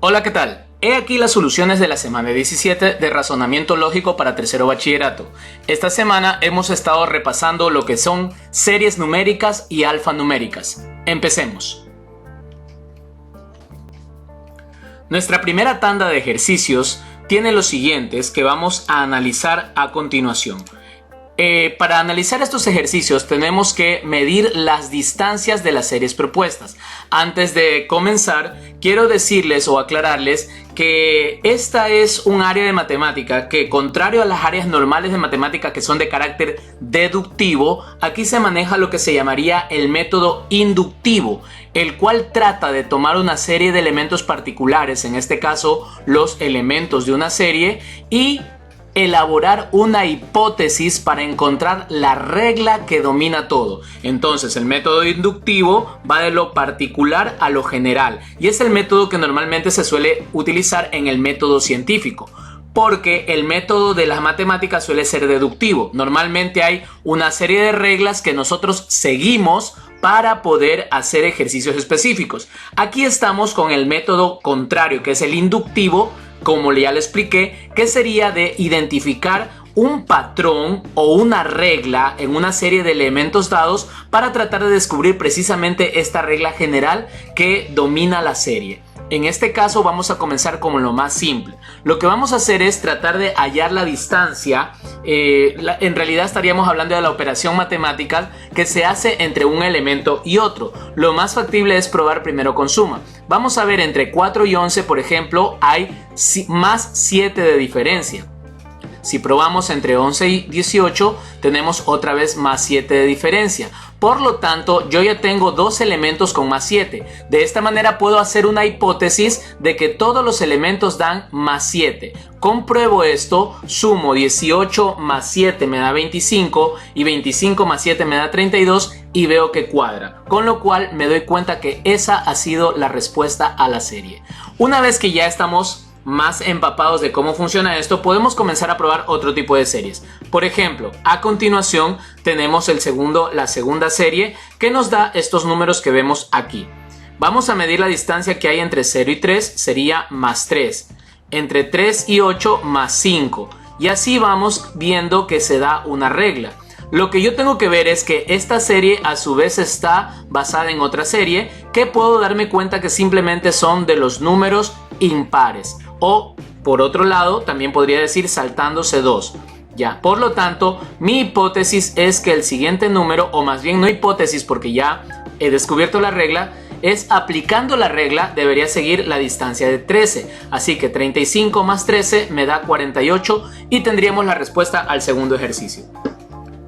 Hola, ¿qué tal? He aquí las soluciones de la semana 17 de razonamiento lógico para tercero bachillerato. Esta semana hemos estado repasando lo que son series numéricas y alfanuméricas. Empecemos. Nuestra primera tanda de ejercicios tiene los siguientes que vamos a analizar a continuación. Para analizar estos ejercicios tenemos que medir las distancias de las series propuestas. Antes de comenzar, quiero decirles o aclararles que esta es un área de matemática que, contrario a las áreas normales de matemática que son de carácter deductivo, aquí se maneja lo que se llamaría el método inductivo, el cual trata de tomar una serie de elementos particulares, en este caso los elementos de una serie, y elaborar una hipótesis para encontrar la regla que domina todo. Entonces el método inductivo va de lo particular a lo general y es el método que normalmente se suele utilizar en el método científico, porque el método de las matemáticas suele ser deductivo. Normalmente hay una serie de reglas que nosotros seguimos para poder hacer ejercicios específicos. Aquí estamos con el método contrario, que es el inductivo, como ya le expliqué, que sería de identificar un patrón o una regla en una serie de elementos dados para tratar de descubrir precisamente esta regla general que domina la serie. En este caso vamos a comenzar con lo más simple. Lo que vamos a hacer es tratar de hallar la distancia. En realidad estaríamos hablando de la operación matemática que se hace entre un elemento y otro. Lo más factible es probar primero con suma. Vamos a ver, entre 4 y 11, por ejemplo, hay más 7 de diferencia. Si probamos entre 11 y 18, tenemos otra vez más 7 de diferencia. Por lo tanto, yo ya tengo dos elementos con más 7. De esta manera puedo hacer una hipótesis de que todos los elementos dan más 7. Compruebo esto, sumo 18 más 7 me da 25 y 25 más 7 me da 32 y veo que cuadra. Con lo cual me doy cuenta que esa ha sido la respuesta a la serie. Una vez que ya estamos más empapados de cómo funciona esto, podemos comenzar a probar otro tipo de series. Por ejemplo, a continuación tenemos la segunda serie que nos da estos números que vemos aquí. Vamos a medir la distancia que hay entre 0 y 3, sería más 3. Entre 3 y 8, más 5. Y así vamos viendo que se da una regla. Lo que yo tengo que ver es que esta serie a su vez está basada en otra serie que puedo darme cuenta que simplemente son de los números impares. O por otro lado también podría decir saltándose 2. Ya, por lo tanto mi hipótesis es que el siguiente número, o más bien no hipótesis porque ya he descubierto la regla, es aplicando la regla debería seguir la distancia de 13. Así que 35 más 13 me da 48 y tendríamos la respuesta al segundo ejercicio.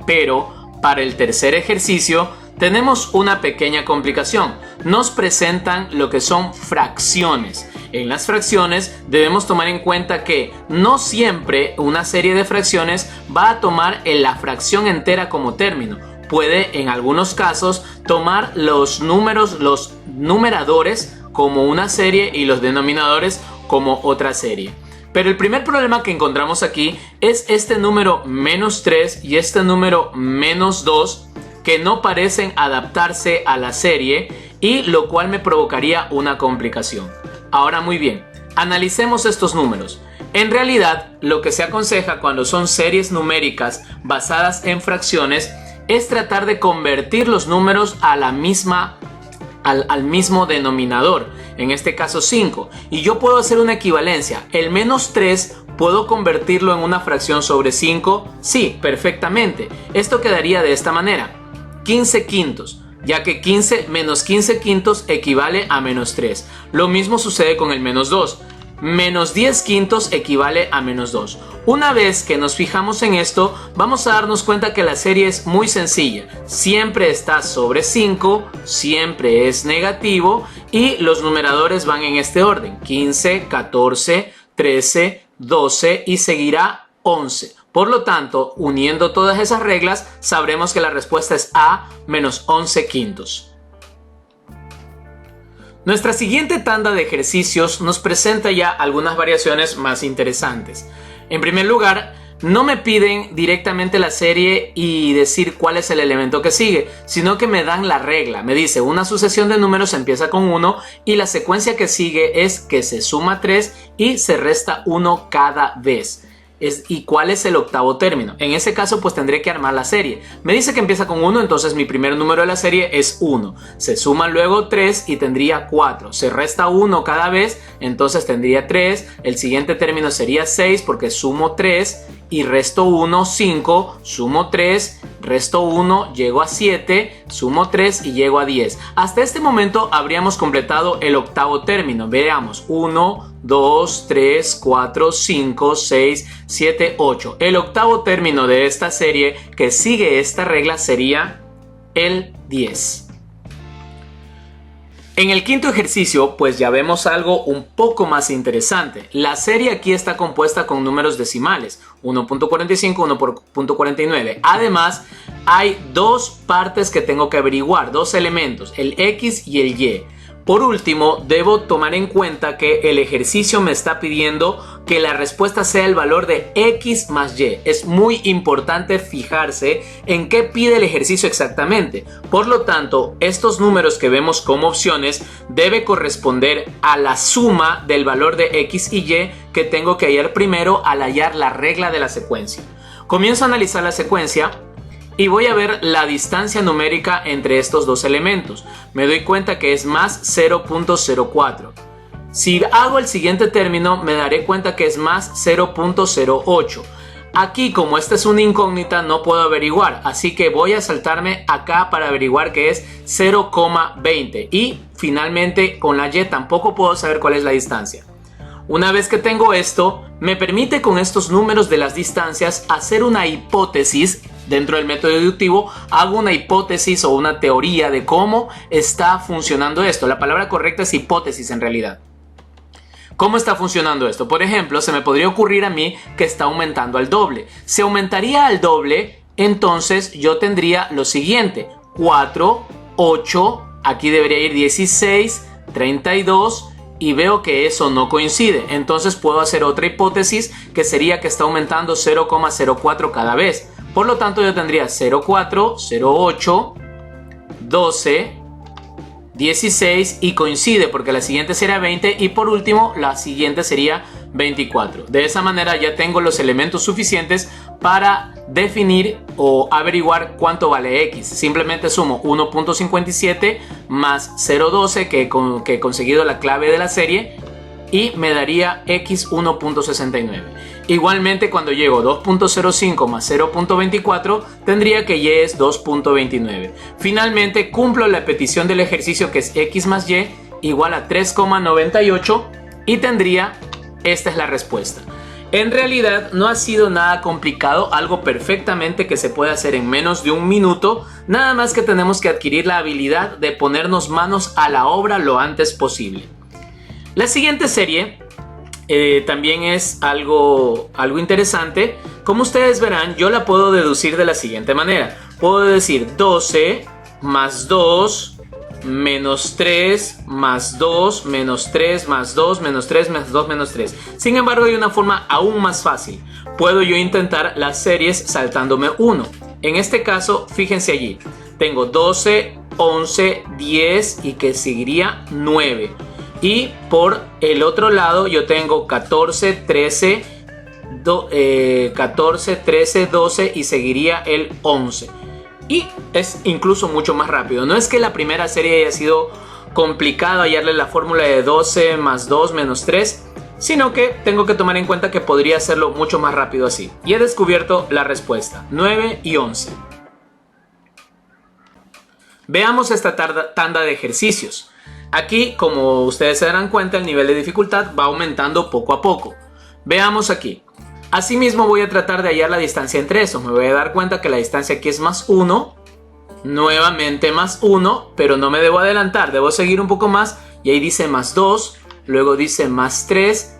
Pero para el tercer ejercicio tenemos una pequeña complicación. Nos presentan lo que son fracciones. En las fracciones debemos tomar en cuenta que no siempre una serie de fracciones va a tomar la fracción entera como término. Puede en algunos casos tomar los números, los numeradores como una serie y los denominadores como otra serie. Pero el primer problema que encontramos aquí es este número menos 3 y este número menos 2 que no parecen adaptarse a la serie, y lo cual me provocaría una complicación. Ahora muy bien, analicemos estos números. En realidad, lo que se aconseja cuando son series numéricas basadas en fracciones es tratar de convertir los números a la misma al mismo denominador, en este caso 5, y yo puedo hacer una equivalencia. El menos 3 puedo convertirlo en una fracción sobre 5, sí, perfectamente. Esto quedaría de esta manera: 15 quintos, ya que 15 menos 15 quintos equivale a menos 3. Lo mismo sucede con el menos 2. Menos 10 quintos equivale a menos 2. Una vez que nos fijamos en esto, vamos a darnos cuenta que la serie es muy sencilla. Siempre está sobre 5, siempre es negativo y los numeradores van en este orden: 15, 14, 13, 12 y seguirá 11. Por lo tanto, uniendo todas esas reglas, sabremos que la respuesta es A, menos 11 quintos. Nuestra siguiente tanda de ejercicios nos presenta ya algunas variaciones más interesantes. En primer lugar, no me piden directamente la serie y decir cuál es el elemento que sigue, sino que me dan la regla. Me dice una sucesión de números empieza con 1 y la secuencia que sigue es que se suma 3 y se resta 1 cada vez. ¿Y cuál es el octavo término? En ese caso pues tendré que armar la serie. Me dice que empieza con 1, entonces mi primer número de la serie es 1. Se suma luego 3 y tendría 4. Se resta 1 cada vez, entonces tendría 3. El siguiente término sería 6 porque sumo 3 y resto 1, 5. Sumo 3, resto 1, llego a 7. Sumo 3 y llego a 10. Hasta este momento habríamos completado el octavo término. Veamos, 1, 2, 3, 4, 5, 6, 7, 8. El octavo término de esta serie que sigue esta regla sería el 10. En el quinto ejercicio, pues ya vemos algo un poco más interesante. La serie aquí está compuesta con números decimales, 1.45, 1.49. Además, hay dos partes que tengo que averiguar, dos elementos, el X y el Y. Por último, debo tomar en cuenta que el ejercicio me está pidiendo que la respuesta sea el valor de X más Y. Es muy importante fijarse en qué pide el ejercicio exactamente. Por lo tanto, estos números que vemos como opciones debe corresponder a la suma del valor de X y Y que tengo que hallar primero al hallar la regla de la secuencia. Comienzo a analizar la secuencia y voy a ver la distancia numérica entre estos dos elementos. Me doy cuenta que es más 0.04. Si hago el siguiente término, me daré cuenta que es más 0.08. Aquí, como esta es una incógnita, no puedo averiguar, así que voy a saltarme acá para averiguar que es 0,20. Y finalmente, con la Y tampoco puedo saber cuál es la distancia. Una vez que tengo esto, me permite con estos números de las distancias hacer una hipótesis. Dentro del método deductivo hago una hipótesis o una teoría de cómo está funcionando esto. La palabra correcta es hipótesis en realidad. ¿Cómo está funcionando esto? Por ejemplo, se me podría ocurrir a mí que está aumentando al doble. Si aumentaría al doble, entonces yo tendría lo siguiente: 4, 8, aquí debería ir 16, 32 y veo que eso no coincide. Entonces puedo hacer otra hipótesis que sería que está aumentando 0,04 cada vez. Por lo tanto, yo tendría 0,4, 0,8, 12, 16 y coincide porque la siguiente sería 20 y por último la siguiente sería 24. De esa manera ya tengo los elementos suficientes para definir o averiguar cuánto vale X. Simplemente sumo 1.57 más 0.12 que he conseguido la clave de la serie y me daría X 1.69. Igualmente, cuando llego a 2.05 más 0.24, tendría que Y es 2.29. Finalmente, cumplo la petición del ejercicio que es X más Y igual a 3,98 y tendría, esta es la respuesta. En realidad no ha sido nada complicado, algo perfectamente que se puede hacer en menos de un minuto, nada más que tenemos que adquirir la habilidad de ponernos manos a la obra lo antes posible. La siguiente serie también es algo interesante. Como ustedes verán, yo la puedo deducir de la siguiente manera. Puedo decir 12 más 2 menos 3 más 2 menos 3 más 2 menos 3 más 2 menos 3. Sin embargo, hay una forma aún más fácil. Puedo yo intentar las series saltándome 1. En este caso, fíjense allí. Tengo 12, 11, 10 y que seguiría 9. Y por el otro lado yo tengo 14, 13, 12 y seguiría el 11. Y es incluso mucho más rápido. No es que la primera serie haya sido complicado hallarle la fórmula de 12 más 2 menos 3, sino que tengo que tomar en cuenta que podría hacerlo mucho más rápido así. Y he descubierto la respuesta, 9 y 11. Veamos esta tanda de ejercicios. Aquí, como ustedes se darán cuenta, el nivel de dificultad va aumentando poco a poco. Veamos aquí. Asimismo voy a tratar de hallar la distancia entre esos. Me voy a dar cuenta que la distancia aquí es más 1. Nuevamente más 1, pero no me debo adelantar. Debo seguir un poco más. Y ahí dice más 2. Luego dice más 3.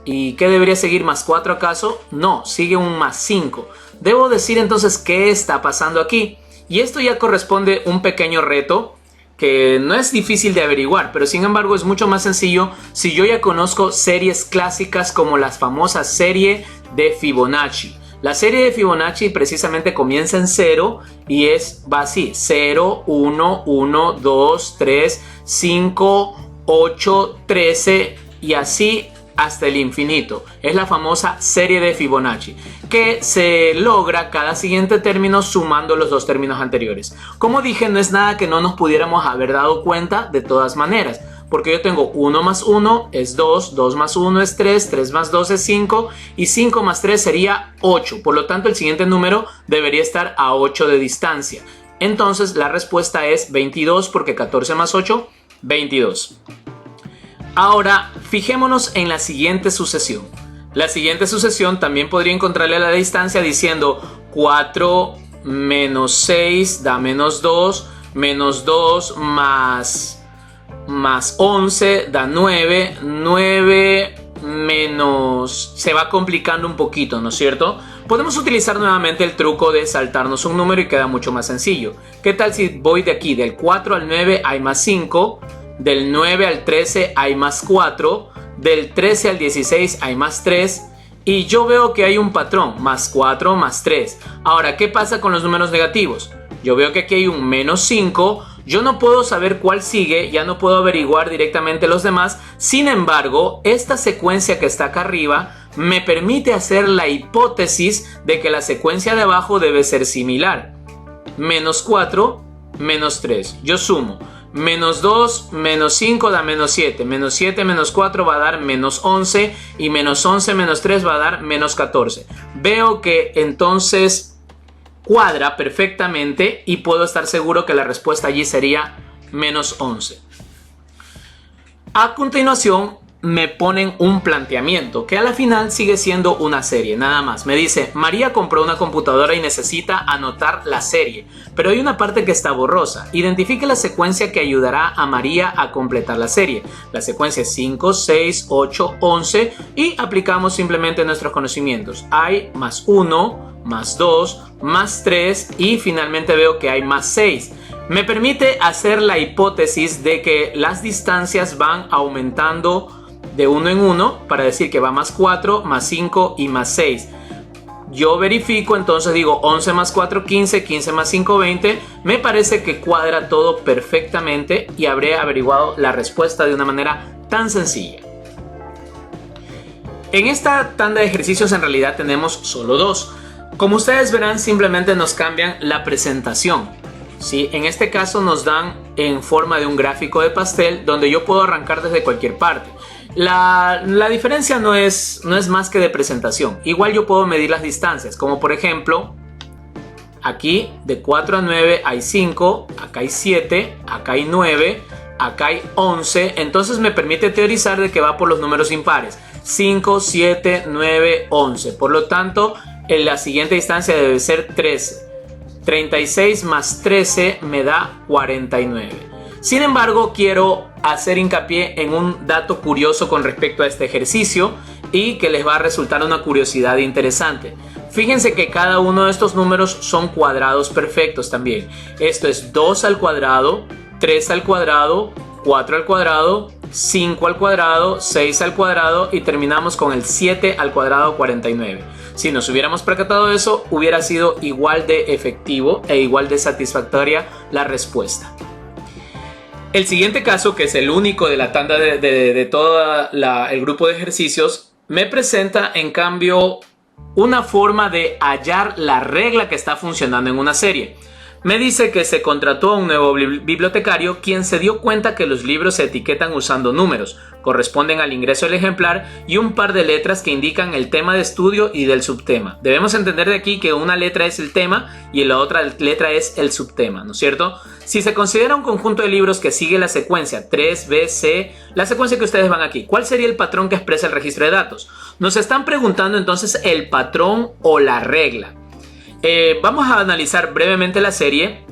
¿Y qué debería seguir? ¿Más 4 acaso? No, sigue un más 5. Debo decir entonces qué está pasando aquí. Y esto ya corresponde a un pequeño reto que no es difícil de averiguar, pero sin embargo es mucho más sencillo si yo ya conozco series clásicas como la famosa serie de Fibonacci. La serie de Fibonacci precisamente comienza en 0 y va así: 0, 1, 1, 2, 3, 5, 8, 13 y así hasta el infinito. Es la famosa serie de Fibonacci, que se logra cada siguiente término sumando los dos términos anteriores. Como dije, no es nada que no nos pudiéramos haber dado cuenta de todas maneras, porque yo tengo 1 más 1 es 2, 2 más 1 es 3, 3 más 2 es 5 y 5 más 3 sería 8. Por lo tanto, el siguiente número debería estar a 8 de distancia. Entonces la respuesta es 22, porque 14 más 8, 22. Ahora, fijémonos en la siguiente sucesión. La siguiente sucesión también podría encontrarle a la distancia diciendo 4 menos 6 da menos 2 más 11 da 9, 9 menos... Se va complicando un poquito, ¿no es cierto? Podemos utilizar nuevamente el truco de saltarnos un número y queda mucho más sencillo. ¿Qué tal si voy de aquí? Del 4 al 9 hay más 5, del 9 al 13 hay más 4, del 13 al 16 hay más 3 y yo veo que hay un patrón, más 4 más 3. Ahora, ¿qué pasa con los números negativos? Yo veo que aquí hay un menos 5, yo no puedo saber cuál sigue, ya no puedo averiguar directamente los demás. Sin embargo, esta secuencia que está acá arriba me permite hacer la hipótesis de que la secuencia de abajo debe ser similar. Menos 4, menos 3. Yo sumo. Menos 2, menos 5 da menos 7. Menos 7 menos 4 va a dar menos 11. Y menos 11 menos 3 va a dar menos 14. Veo que entonces cuadra perfectamente y puedo estar seguro que la respuesta allí sería menos 11. A continuación me ponen un planteamiento que a la final sigue siendo una serie, nada más. Me dice: María compró una computadora y necesita anotar la serie, pero hay una parte que está borrosa. Identifique la secuencia que ayudará a María a completar la serie. La secuencia es 5, 6, 8, 11 y aplicamos simplemente nuestros conocimientos. Hay más 1, más 2, más 3 y finalmente veo que hay más 6. Me permite hacer la hipótesis de que las distancias van aumentando de uno en uno, para decir que va más 4, más 5 y más 6. Yo verifico, entonces digo 11 más 4, 15, 15 más 5, 20. Me parece que cuadra todo perfectamente y habré averiguado la respuesta de una manera tan sencilla. En esta tanda de ejercicios en realidad tenemos solo dos. Como ustedes verán, simplemente nos cambian la presentación. ¿Sí? En este caso nos dan en forma de un gráfico de pastel donde yo puedo arrancar desde cualquier parte. La diferencia no es más que de presentación. Igual yo puedo medir las distancias, como por ejemplo, aquí de 4 a 9 hay 5, acá hay 7, acá hay 9, acá hay 11. Entonces me permite teorizar de que va por los números impares: 5, 7, 9, 11. Por lo tanto, en la siguiente distancia debe ser 13. 36 más 13 me da 49. Sin embargo, quiero hacer hincapié en un dato curioso con respecto a este ejercicio y que les va a resultar una curiosidad interesante. Fíjense que cada uno de estos números son cuadrados perfectos también. Esto es 2 al cuadrado, 3 al cuadrado, 4 al cuadrado, 5 al cuadrado, 6 al cuadrado y terminamos con el 7 al cuadrado, 49. Si nos hubiéramos percatado de eso, hubiera sido igual de efectivo e igual de satisfactoria la respuesta. El siguiente caso, que es el único de la tanda de todo el grupo de ejercicios, me presenta en cambio una forma de hallar la regla que está funcionando en una serie. Me dice que se contrató a un nuevo bibliotecario quien se dio cuenta que los libros se etiquetan usando números, corresponden al ingreso del ejemplar y un par de letras que indican el tema de estudio y del subtema. Debemos entender de aquí que una letra es el tema y la otra letra es el subtema, ¿no es cierto? Si se considera un conjunto de libros que sigue la secuencia 3BC, la secuencia que ustedes van aquí, ¿cuál sería el patrón que expresa el registro de datos? Nos están preguntando entonces el patrón o la regla. Vamos a analizar brevemente la serie.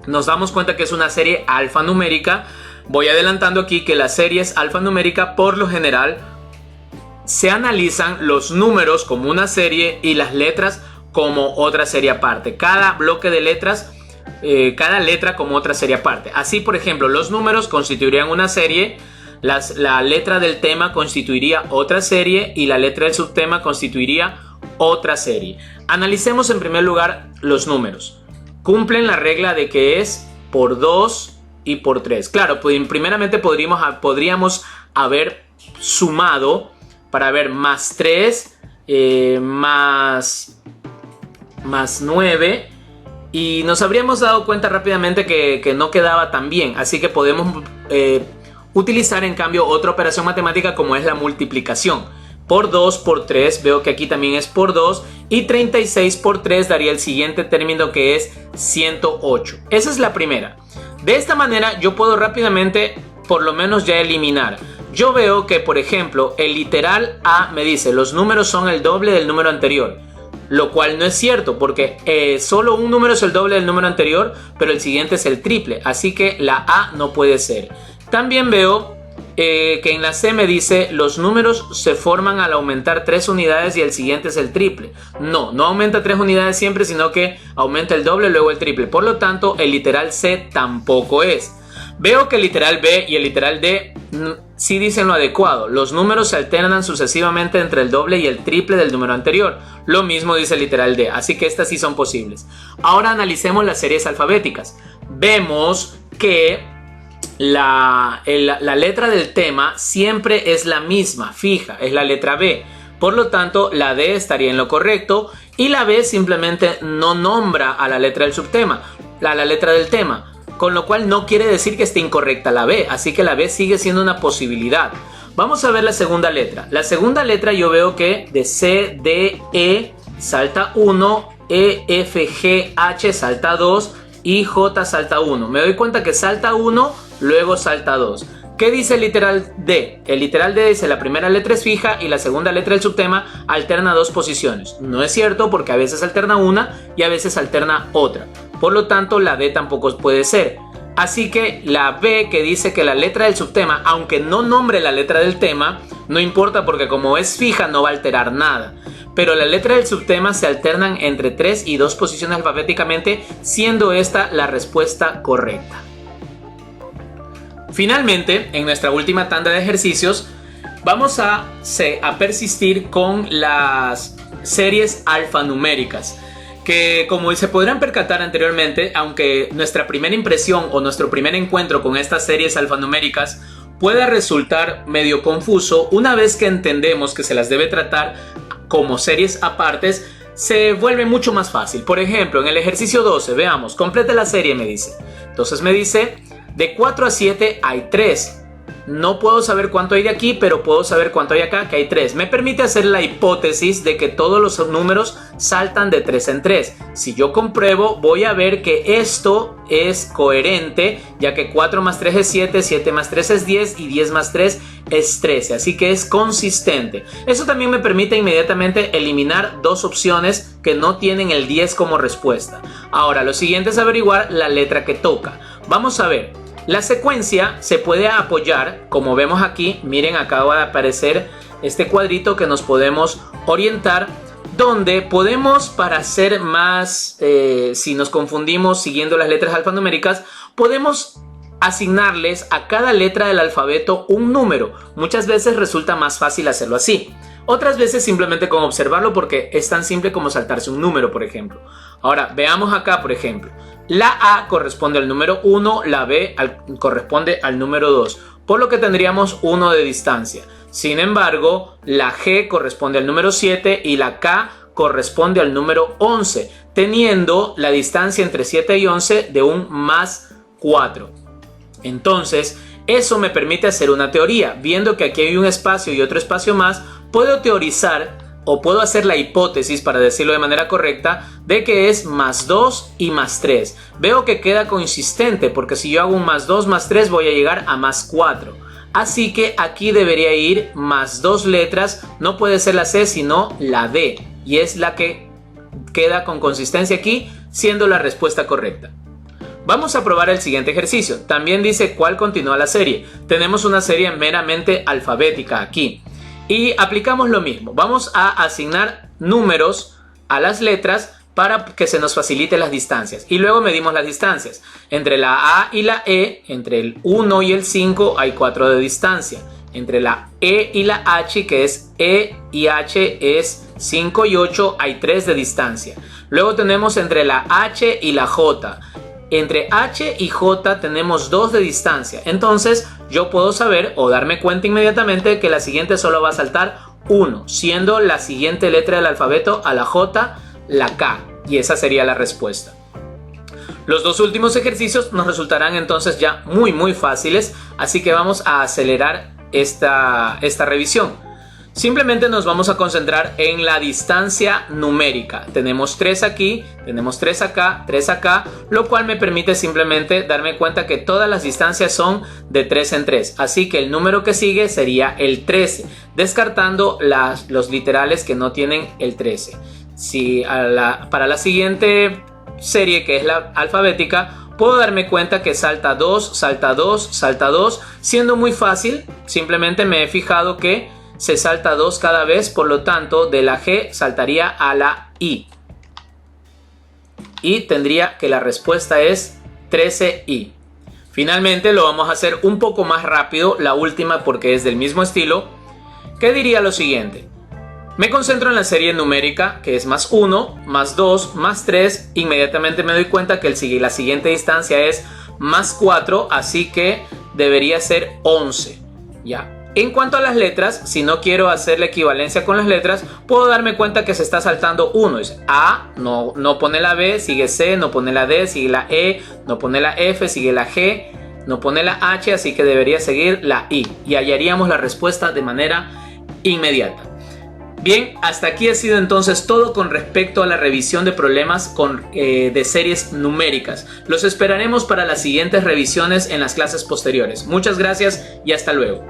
Nos damos cuenta que es una serie alfanumérica. Voy adelantando aquí que las series alfanumérica por lo general se analizan los números como una serie y las letras como otra serie aparte. Cada bloque de letras, cada letra como otra serie aparte. Así, por ejemplo, los números constituirían una serie, la letra del tema constituiría otra serie y la letra del subtema constituiría otra serie. Analicemos en primer lugar los números. Cumplen la regla de que es por 2 y por 3. Claro, pues primeramente podríamos haber sumado para ver más 3, más 9, y nos habríamos dado cuenta rápidamente que no quedaba tan bien. Así que podemos utilizar en cambio otra operación matemática como es la multiplicación. Por 2 por 3, veo que aquí también es por 2, y 36 por 3 daría el siguiente término, que es 108. Esa es la primera. De esta manera yo puedo rápidamente por lo menos ya eliminar. Yo veo que, por ejemplo, el literal A me dice los números son el doble del número anterior, lo cual no es cierto, porque solo un número es el doble del número anterior, pero el siguiente es el triple, así que la A no puede ser. También veo que en la C me dice los números se forman al aumentar 3 unidades y el siguiente es el triple. No aumenta 3 unidades siempre, sino que aumenta el doble, luego el triple. Por lo tanto, el literal C tampoco es. Veo que el literal B y el literal D sí dicen lo adecuado. Los números se alternan sucesivamente entre el doble y el triple del número anterior. Lo mismo dice el literal D, así que estas sí son posibles. Ahora analicemos las series alfabéticas. Vemos que la letra del tema siempre es la misma, fija, es la letra B. Por lo tanto, la D estaría en lo correcto y la B simplemente no nombra a la letra del subtema, la letra del tema. Con lo cual no quiere decir que esté incorrecta la B, así que la B sigue siendo una posibilidad. Vamos a ver la segunda letra. La segunda letra yo veo que de C, D, E salta 1, E, F, G, H salta 2 y J salta 1. Me doy cuenta que salta 1, luego salta 2. ¿Qué dice el literal D? El literal D dice la primera letra es fija y la segunda letra del subtema alterna 2 posiciones. No es cierto, porque a veces alterna una y a veces alterna otra. Por lo tanto, la D tampoco puede ser. Así que la B, que dice que la letra del subtema, aunque no nombre la letra del tema, no importa porque como es fija no va a alterar nada. Pero la letra del subtema se alternan entre 3 y 2 posiciones alfabéticamente, siendo esta la respuesta correcta. Finalmente, en nuestra última tanda de ejercicios, vamos a persistir con las series alfanuméricas, que como se podrán percatar anteriormente, aunque nuestra primera impresión o nuestro primer encuentro con estas series alfanuméricas pueda resultar medio confuso, una vez que entendemos que se las debe tratar como series apartes, se vuelve mucho más fácil. Por ejemplo, en el ejercicio 12, veamos, complete la serie, me dice. Entonces me dice, de 4 a 7 hay 3. No puedo saber cuánto hay de aquí, pero puedo saber cuánto hay acá, que hay 3. Me permite hacer la hipótesis de que todos los números saltan de 3 en 3. Si yo compruebo, voy a ver que esto es coherente, ya que 4 más 3 es 7, 7 más 3 es 10 y 10 más 3 es 13. Así que es consistente. Eso también me permite inmediatamente eliminar dos opciones que no tienen el 10 como respuesta. Ahora, lo siguiente es averiguar la letra que toca. Vamos a ver. La secuencia se puede apoyar, como vemos aquí, miren, acaba de aparecer este cuadrito que nos podemos orientar, donde podemos, para hacer más, si nos confundimos siguiendo las letras alfanuméricas, podemos asignarles a cada letra del alfabeto un número. Muchas veces resulta más fácil hacerlo así. Otras veces simplemente con observarlo, porque es tan simple como saltarse un número, por ejemplo. Ahora, veamos acá, por ejemplo. La A corresponde al número 1, la B corresponde al número 2, por lo que tendríamos 1 de distancia. Sin embargo, la G corresponde al número 7 y la K corresponde al número 11, teniendo la distancia entre 7 y 11 de un más 4. Entonces, eso me permite hacer una teoría. Viendo que aquí hay un espacio y otro espacio más, puedo teorizar o puedo hacer la hipótesis, para decirlo de manera correcta, de que es más 2 y más 3. Veo que queda consistente, porque si yo hago un más 2 más 3 voy a llegar a más 4. Así que aquí debería ir más 2 letras, no puede ser la C sino la D, y es la que queda con consistencia aquí, siendo la respuesta correcta. Vamos a probar el siguiente ejercicio. También dice cuál continúa la serie. Tenemos una serie meramente alfabética aquí. Y aplicamos lo mismo. Vamos a asignar números a las letras para que se nos facilite las distancias. Y luego medimos las distancias. Entre la A y la E, entre el 1 y el 5 hay 4 de distancia. Entre la E y la H, que es E y H es 5 y 8, hay 3 de distancia. Luego tenemos entre la H y la J. Entre H y J tenemos 2 de distancia. Entonces yo puedo saber o darme cuenta inmediatamente que la siguiente solo va a saltar 1, siendo la siguiente letra del alfabeto a la J la K. Y esa sería la respuesta. Los dos últimos ejercicios nos resultarán entonces ya muy fáciles, así que vamos a acelerar esta revisión. Simplemente nos vamos a concentrar en la distancia numérica. Tenemos 3 aquí, tenemos 3 acá, lo cual me permite simplemente darme cuenta que todas las distancias son de 3 en 3. Así que el número que sigue sería el 13, descartando los literales que no tienen el 13. Si para la siguiente serie, que es la alfabética, puedo darme cuenta que salta 2, salta 2, salta 2, siendo muy fácil. Simplemente me he fijado que se salta 2 cada vez, por lo tanto de la G saltaría a la I. Y tendría que la respuesta es 13I. Finalmente lo vamos a hacer un poco más rápido, la última porque es del mismo estilo, que diría lo siguiente. Me concentro en la serie numérica, que es más 1, más 2, más 3. Inmediatamente me doy cuenta que la siguiente distancia es más 4, así que debería ser 11. Ya. En cuanto a las letras, si no quiero hacer la equivalencia con las letras, puedo darme cuenta que se está saltando 1. A, no pone la B, sigue C, no pone la D, sigue la E, no pone la F, sigue la G, no pone la H, así que debería seguir la I. Y hallaríamos la respuesta de manera inmediata. Bien, hasta aquí ha sido entonces todo con respecto a la revisión de problemas de series numéricas. Los esperaremos para las siguientes revisiones en las clases posteriores. Muchas gracias y hasta luego.